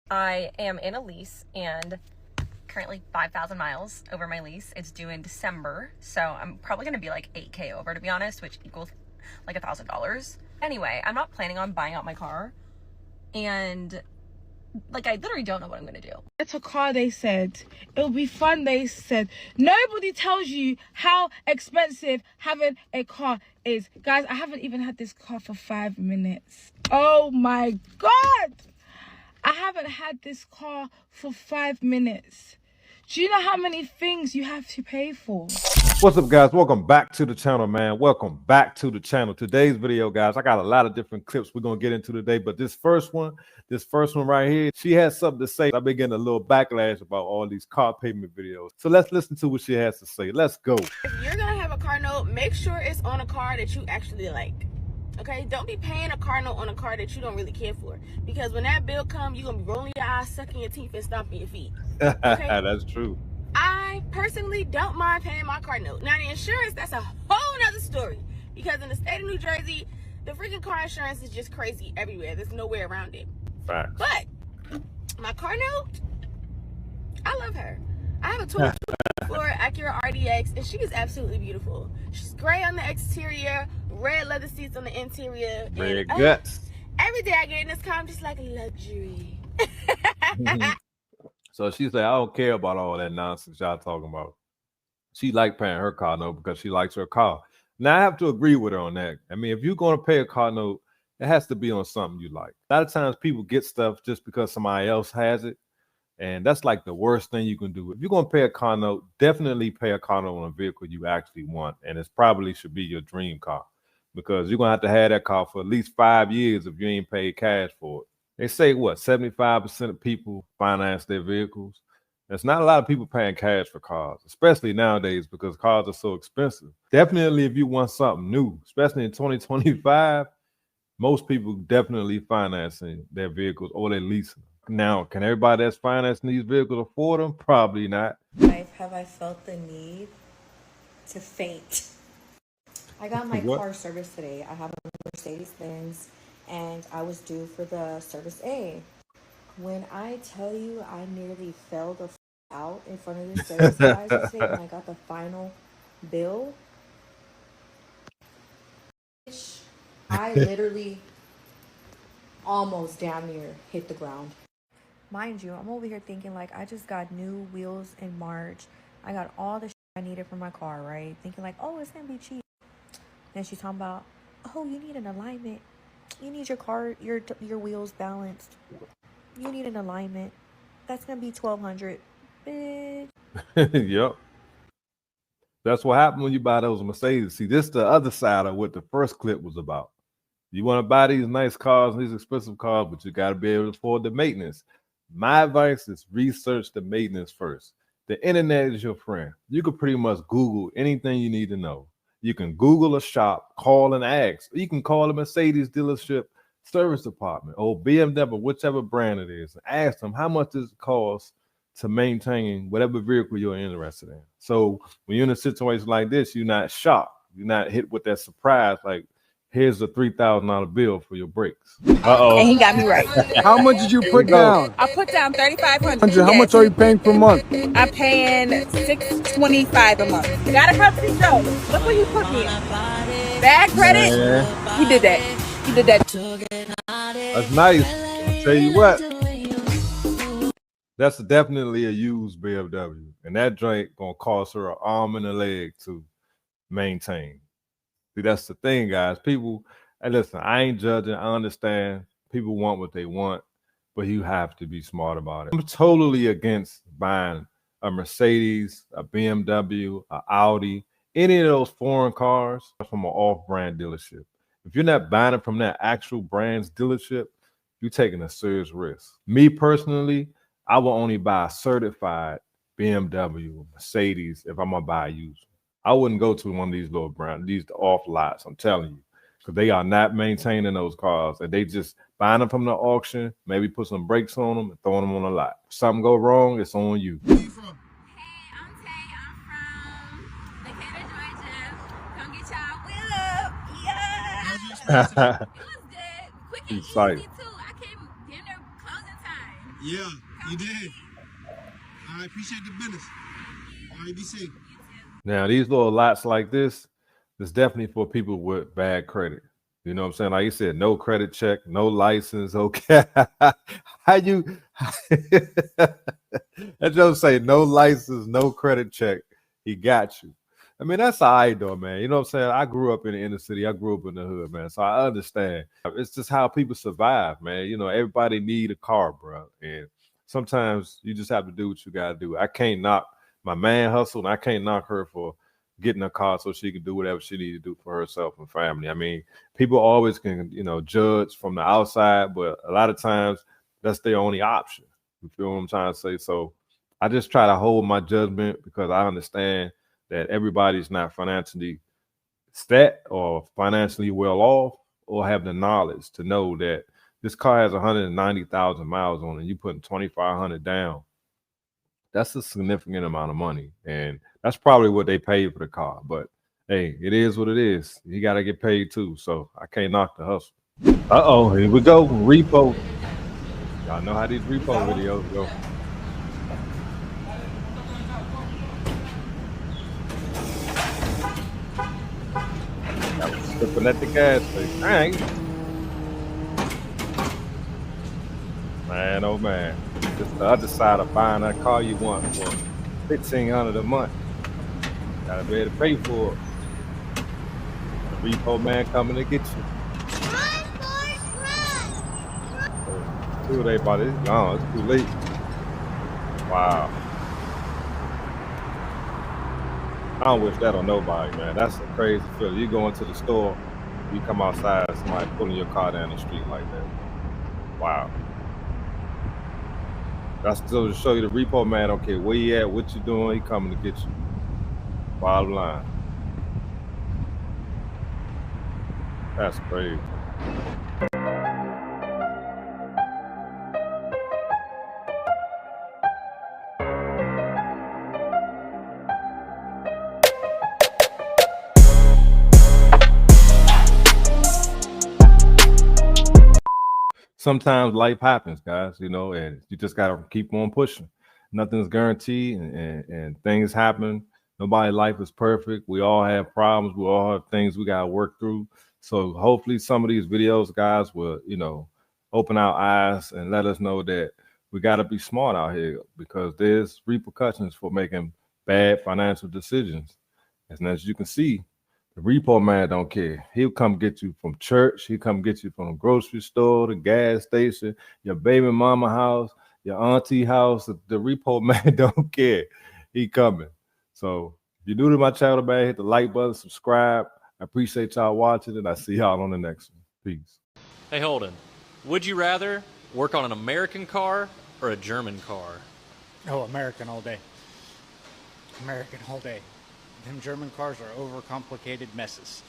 I am in a lease and currently 5,000 miles over my lease. It's due in December, so I'm probably gonna be like 8K over, to be honest, which equals like $1,000. Anyway, I'm not planning on buying out my car, and like I literally don't know what I'm gonna do. It's a car, they said. It'll be fun, they said. Nobody tells you how expensive having a car is. Guys, I haven't even had this car for 5 minutes. Oh my God! I haven't had this car for 5 minutes. Do you know how many things you have to pay for? What's up, guys? Welcome back to the channel, man. Welcome back to the channel. Today's video, guys, I got a lot of different clips we're gonna get into today, but this first one right here, she has something to say. I've been getting a little backlash about all these car payment videos, so let's listen to what she has to say. Let's go. If you're gonna have a car note, make sure it's on a car that you actually like. Okay, don't be paying a car note on a car that you don't really care for, because when that bill comes, you're gonna be rolling your eyes, sucking your teeth, and stomping your feet. Okay? That's true. I personally don't mind paying my car note. Now the insurance, that's a whole nother story, because in the state of New Jersey, the freaking car insurance is just crazy everywhere. There's no way around it. Facts. But my car note, I love her. I have a 2024 Acura RDX, and she is absolutely beautiful. She's gray on the exterior, red leather seats on the interior. Red guts. Every day I get in this car, I'm just like luxury. So she said, I don't care about all that nonsense y'all talking about. She like paying her car note because she likes her car. Now, I have to agree with her on that. I mean, if you're going to pay a car note, it has to be on something you like. A lot of times people get stuff just because somebody else has it. And that's like the worst thing you can do. If you're going to pay a car note, definitely pay a car note on a vehicle you actually want. And it probably should be your dream car, because you're going to have that car for at least 5 years if you ain't paid cash for it. They say, what, 75% of people finance their vehicles. There's not a lot of people paying cash for cars, especially nowadays because cars are so expensive. Definitely if you want something new, especially in 2025, most people definitely financing their vehicles or they're leasing. Now, can everybody that's financing these vehicles afford them? Probably not. Life have I felt the need to faint. I got my car serviced today. I have a Mercedes-Benz, and I was due for the service A. When I tell you I nearly fell the out in front of the service guys today when I got the final bill, I literally almost damn near hit the ground. Mind you, I'm over here thinking like I just got new wheels in March. I got all the shit I needed for my car, right? Thinking like, oh, it's gonna be cheap. Then she's talking about, oh, you need an alignment. You need your car, your wheels balanced. You need an alignment. That's gonna be $1,200. Bitch. Yep. That's what happened when you buy those Mercedes. See, this is the other side of what the first clip was about. You want to buy these nice cars, these expensive cars, but you got to be able to afford the maintenance. My advice is research the maintenance first. The internet is your friend. You can pretty much Google anything you need to know. You can Google a shop, call and ask. You can call a Mercedes dealership service department or BMW, whichever brand it is, and ask them how much does it cost to maintain whatever vehicle you're interested in. So when you're in a situation like this, you're not shocked. You're not hit with that surprise like, here's a $3,000 bill for your brakes. And he got me right. How much did you put down? I put down $3,500. How much are you paying per month? I'm paying $625 a month. Gotta come see Joe. Look where you put me in. Bad credit. Yeah. He did that. He did that. That's nice. I'll tell you what. That's definitely a used BMW. And that joint gonna cost her an arm and a leg to maintain. See, that's the thing, guys. People, and listen, I ain't judging. I understand people want what they want, but you have to be smart about it. I'm totally against buying a Mercedes, a BMW, a Audi, any of those foreign cars from an off-brand dealership. If you're not buying it from that actual brand's dealership, you're taking a serious risk. Me personally, I will only buy a certified BMW, Mercedes if I'm gonna buy a used. I wouldn't go to one of these little brands, these off lots, I'm telling you, because they are not maintaining those cars, and they just buying them from the auction, maybe put some brakes on them and throwing them on the lot. If something go wrong, it's on you. Hey, I'm Tay. I'm from Decatur, Georgia. Come get y'all wheel up. Yeah. It was good. Quick and easy too. I came dinner closing time. Yeah, you did. I appreciate the business. All right, be safe. Now, these little lots like this, it's definitely for people with bad credit. You know what I'm saying? Like you said, no credit check, no license. Okay. How you that just say no license, no credit check. He got you. I mean, that's all right though, man. You know what I'm saying? I grew up in the inner city. I grew up in the hood, man. So I understand. It's just how people survive, man. You know, everybody need a car, bro. And sometimes you just have to do what you gotta do. I can't knock my man hustle, and I can't knock her for getting a car so she can do whatever she needs to do for herself and family. I mean, people always can, judge from the outside, but a lot of times that's their only option. You feel what I'm trying to say? So I just try to hold my judgment because I understand that everybody's not financially set or financially well off or have the knowledge to know that this car has 190,000 miles on it. You putting 2,500 down. That's a significant amount of money, and that's probably what they paid for the car. But hey, it is what it is. You got to get paid too, so I can't knock the hustle. Here we go. Repo. Y'all know how these repo videos go. I was slipping at the gas station. Dang. Man, oh man. It's the other side of buying that car you want for $1,500 a month. Gotta be able to pay for it. The repo man coming to get you. Too late, buddy. It's gone. It's too late. Wow. I don't wish that on nobody, man. That's a crazy feeling. You go into the store, you come outside, somebody pulling your car down the street like that. Wow. That's still to show you the repo man don't care where you at, what you doing, he coming to get you. Bottom line. That's crazy. Sometimes life happens, guys, and you just got to keep on pushing. Nothing's guaranteed, and things happen. Nobody's life is perfect. We all have problems. We all have things we got to work through. So hopefully some of these videos, guys, will, open our eyes and let us know that we got to be smart out here because there's repercussions for making bad financial decisions. And as you can see, the repo man don't care. He'll come get you from church. He'll come get you from the grocery store, the gas station, your baby mama house, your auntie house. The repo man don't care. He coming. So if you're new to my channel, man, hit the like button, subscribe. I appreciate y'all watching, and I see y'all on the next one. Peace. Hey, Holden, would you rather work on an American car or a German car? Oh, American all day. American all day. Them German cars are overcomplicated messes.